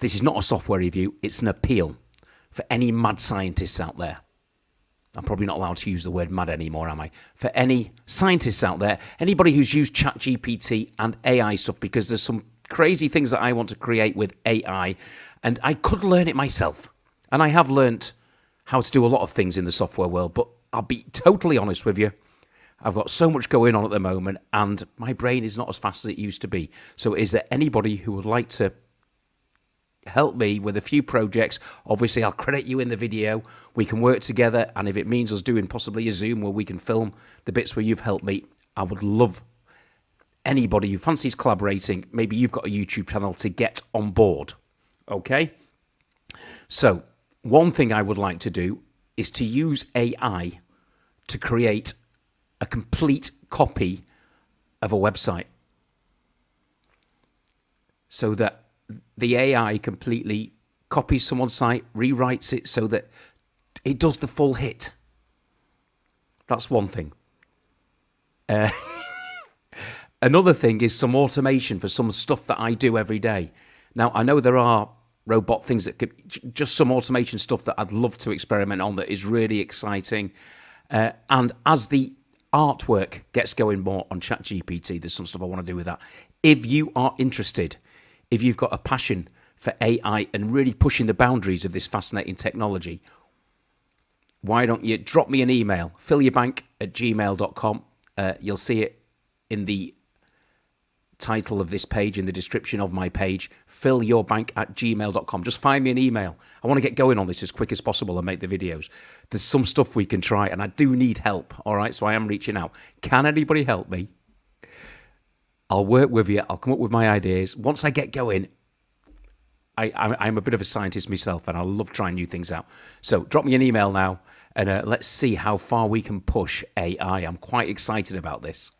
This is not a software review. It's an appeal for any mad scientists out there. I'm probably not allowed to use the word mad anymore, am I? For any scientists out there, anybody who's used Chat GPT and AI stuff, because there's some crazy things that I want to create with AI, and I could learn it myself. And I have learnt how to do a lot of things in the software world, but I'll be totally honest with you. I've got so much going on at the moment, and my brain is not as fast as it used to be. So is there anybody who would like to help me with a few projects? Obviously, I'll credit you in the video. We can work together, and if it means us doing possibly a Zoom where we can film the bits where you've helped me, I would love anybody who fancies collaborating. Maybe you've got a YouTube channel to get on board. Okay? So, one thing I would like to do is to use AI to create a complete copy of a website, so that the AI completely copies someone's site, rewrites it so that it does the full hit. That's one thing. Another thing is some automation for some stuff that I do every day. Now, I know there are robot things that could, just some automation stuff that I'd love to experiment on that is really exciting. And as the artwork gets going more on ChatGPT, there's some stuff I want to do with that. If you are interested, if you've got a passion for AI and really pushing the boundaries of this fascinating technology, why don't you drop me an email, fillyourbank@gmail.com. You'll see it in the title of this page, in the description of my page, fillyourbank@gmail.com. Just find me an email. I want to get going on this as quick as possible and make the videos. There's some stuff we can try, and I do need help, all right? So I am reaching out. Can anybody help me? I'll work with you. I'll come up with my ideas. Once I get going, I'm a bit of a scientist myself, and I love trying new things out. So drop me an email now, and let's see how far we can push AI. I'm quite excited about this.